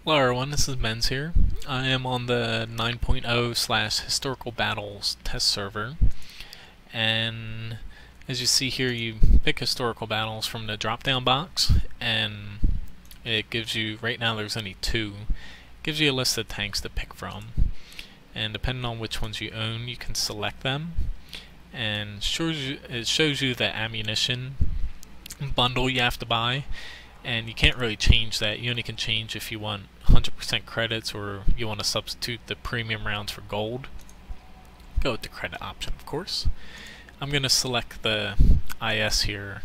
Hello everyone, this is Men's here. I am on the 9.0 / historical battles test server, and as you see here, you pick historical battles from the drop down box, and it gives you, right now there's only two, gives you a list of tanks to pick from, and depending on which ones you own, you can select them, and it shows you the ammunition bundle you have to buy. And you can't really change that. You only can change if you want 100% credits or you want to substitute the premium rounds for gold. Go with the credit option, of course. I'm going to select the IS here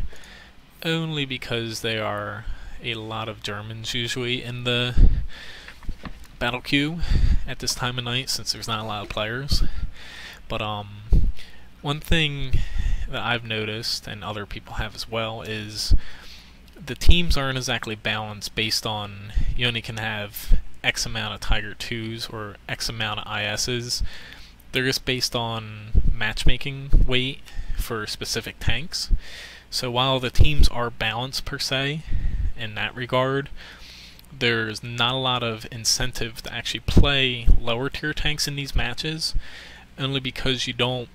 only because there are a lot of Germans usually in the battle queue at this time of night since there's not a lot of players. But one thing that I've noticed, and other people have as well, is the teams aren't exactly balanced based on you only can have X amount of Tiger 2s or X amount of ISs. They're just based on matchmaking weight for specific tanks. So while the teams are balanced per se in that regard, there's not a lot of incentive to actually play lower tier tanks in these matches, only because you don't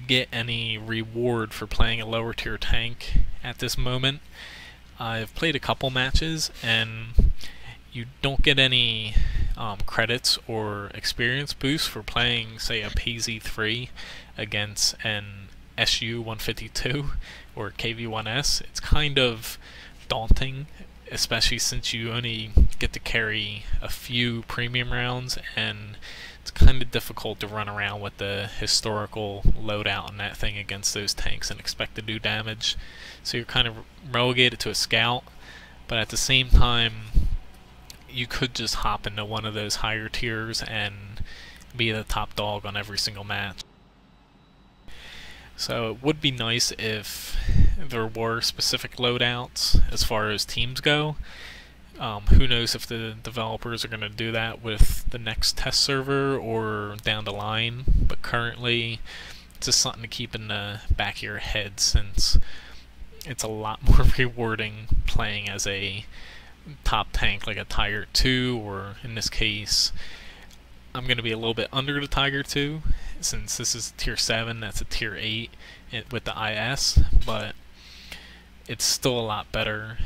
get any reward for playing a lower tier tank at this moment. I've played a couple matches and you don't get any credits or experience boost for playing, say, a PZ3 against an SU-152 or KV-1S. It's kind of daunting, especially since you only get to carry a few premium rounds, and it's kind of difficult to run around with the historical loadout on that thing against those tanks and expect to do damage. So you're kind of relegated to a scout, but at the same time you could just hop into one of those higher tiers and be the top dog on every single match. So it would be nice if there were specific loadouts as far as teams go. Who knows if the developers are going to do that with the next test server or down the line, but currently it's just something to keep in the back of your head, since it's a lot more rewarding playing as a top tank like a Tiger 2, or in this case I'm going to be a little bit under the Tiger 2 since this is tier 7, that's a tier 8 with the IS, but it's still a lot better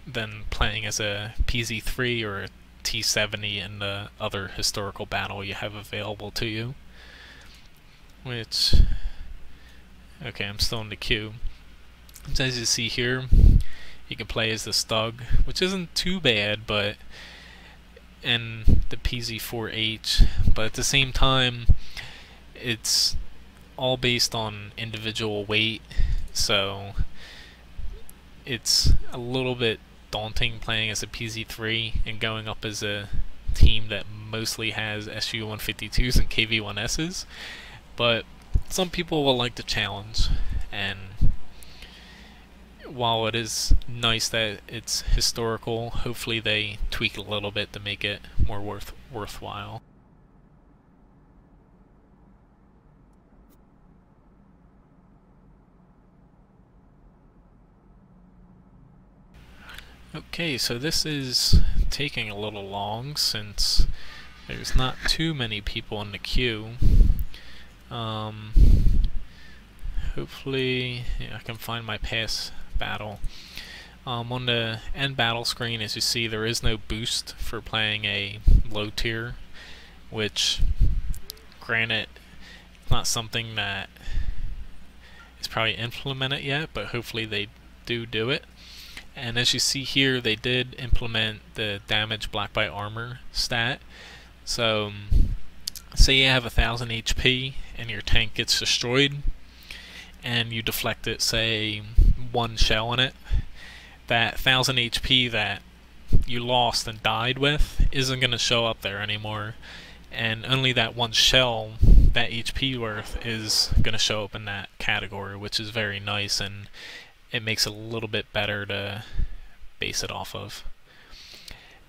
than playing as a PZ3 or a T70 in the other historical battle you have available to you. Which, okay, I'm still in the queue. So as you see here, you can play as the Stug, which isn't too bad, but and the PZ4H, but at the same time it's all based on individual weight, so it's a little bit daunting playing as a PZ3 and going up as a team that mostly has SU-152s and KV-1Ss, but some people will like the challenge, and while it is nice that it's historical, hopefully they tweak a little bit to make it more worthwhile. Okay, so this is taking a little long since there's not too many people in the queue. Hopefully I can find my past battle. On the end battle screen, as you see, there is no boost for playing a low tier, which, granted, it's not something that is probably implemented yet, but hopefully they do it. And as you see here, they did implement the damage blocked by armor stat. So say you have 1000 HP and your tank gets destroyed and you deflect it, say, one shell in it, that 1000 HP that you lost and died with isn't going to show up there anymore, and only that one shell, that HP worth, is going to show up in that category, which is very nice, and it makes it a little bit better to base it off of.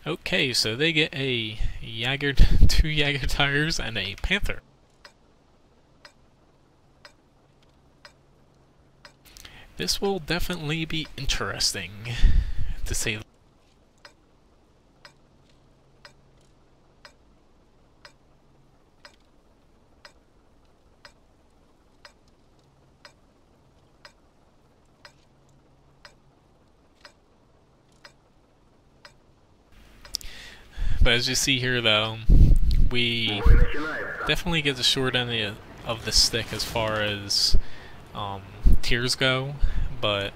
Okay, so they get a two Jagdtigers and a Panther. This will definitely be interesting, to say the least. But as you see here though, we definitely get the short end of the stick as far as tiers go, but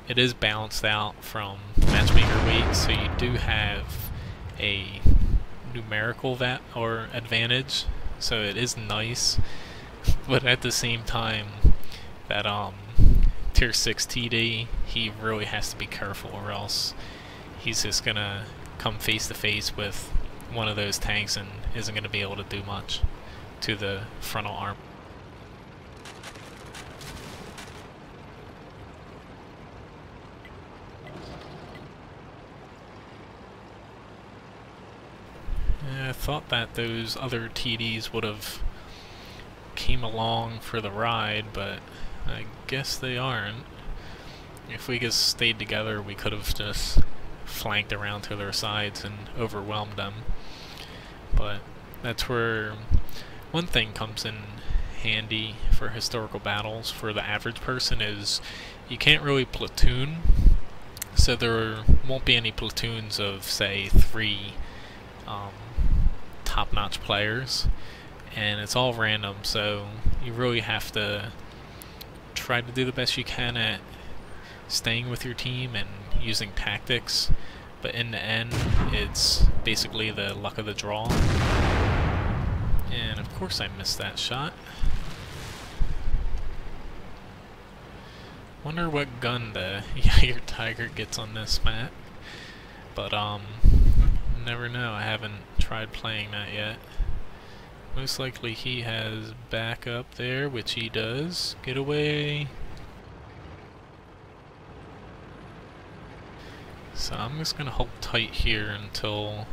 it is balanced out from matchmaker weight, so you do have a numerical advantage, so it is nice. But at the same time, that tier 6 TD, he really has to be careful, or else he's just gonna come face to face with one of those tanks and isn't gonna be able to do much to the frontal arm. I thought that those other TDs would have came along for the ride, but I guess they aren't. If we just stayed together, we could have just flanked around to their sides and overwhelmed them. But that's where one thing comes in handy for historical battles for the average person is you can't really platoon, so there won't be any platoons of, say, 3 top-notch players, and it's all random, so you really have to try to do the best you can at staying with your team and using tactics, but in the end it's basically the luck of the draw. And of course I missed that shot. Wonder what gun the Jagdtiger gets on this map, but never know. I haven't tried playing that yet. Most likely he has backup there, which he does. Get away. So I'm just gonna hold tight here until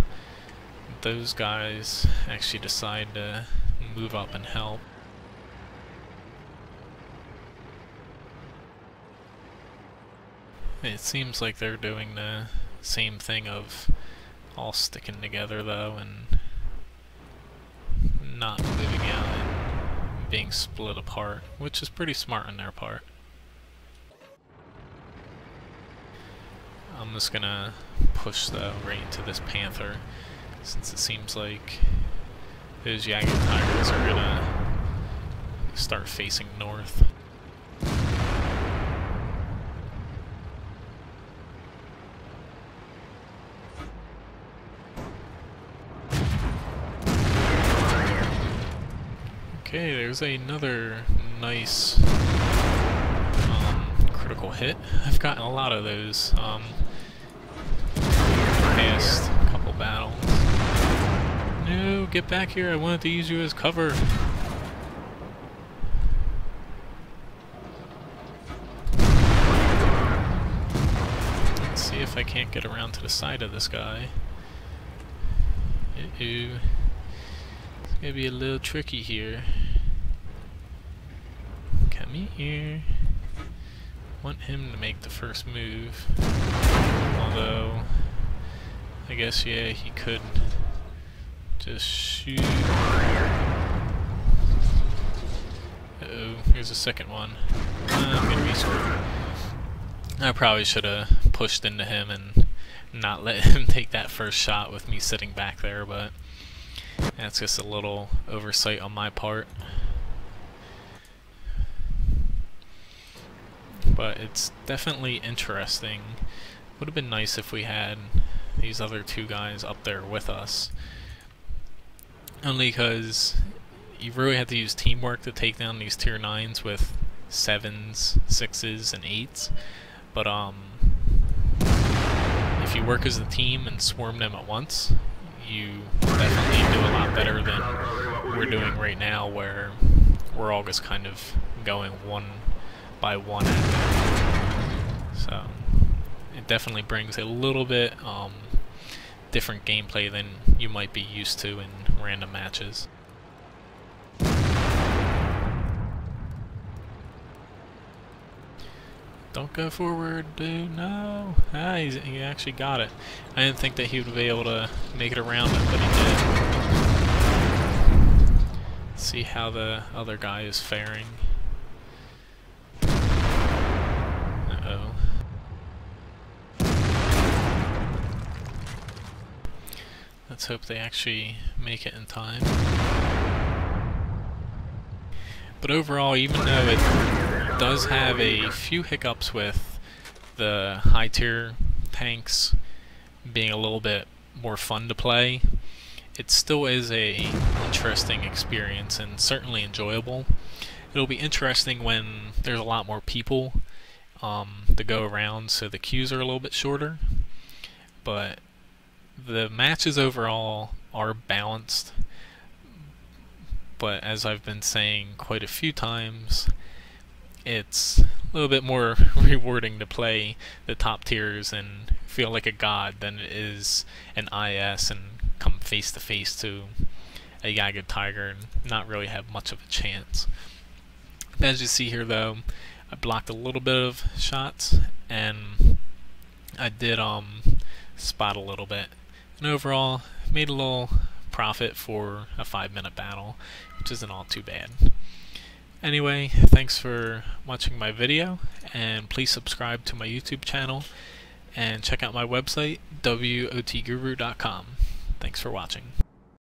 those guys actually decide to move up and help. It seems like they're doing the same thing of all sticking together though and not moving out and being split apart, which is pretty smart on their part. I'm just gonna push though right into this Panther, since it seems like those Jagdtigers are gonna start facing north. Okay, there's another nice critical hit. I've gotten a lot of those past couple battles. No, get back here, I wanted to use you as cover. Let's see if I can't get around to the side of this guy. Uh-oh. It's gonna be a little tricky here. Come here. Want him to make the first move. Although, I guess, yeah, he could just shoot. Uh-oh, here's a second one. I'm gonna be screwed. I probably should have pushed into him and not let him take that first shot with me sitting back there, but that's just a little oversight on my part. But it's definitely interesting. Would have been nice if we had these other two guys up there with us. Only because you really have to use teamwork to take down these tier 9s with 7s, 6s, and 8s. But if you work as a team and swarm them at once, you definitely do a lot better than we're doing right now, where we're all just kind of going one by one at them. So it definitely brings a little bit different gameplay than you might be used to in random matches. Don't go forward, dude, no! Ah, he actually got it. I didn't think that he would be able to make it around it, but he did. Let's see how the other guy is faring. Uh-oh. Let's hope they actually make it in time. But overall, even though it does have a few hiccups with the high tier tanks being a little bit more fun to play, it still is a interesting experience and certainly enjoyable. It'll be interesting when there's a lot more people to go around, so the queues are a little bit shorter. But the matches overall are balanced, but as I've been saying quite a few times, it's a little bit more rewarding to play the top tiers and feel like a god than it is an IS and come face to face to a Jagdtiger and not really have much of a chance. As you see here though, I blocked a little bit of shots and I did spot a little bit, and overall made a little profit for a 5-minute battle, which isn't all too bad. Anyway, thanks for watching my video, and please subscribe to my YouTube channel and check out my website wotguru.com. Thanks for watching.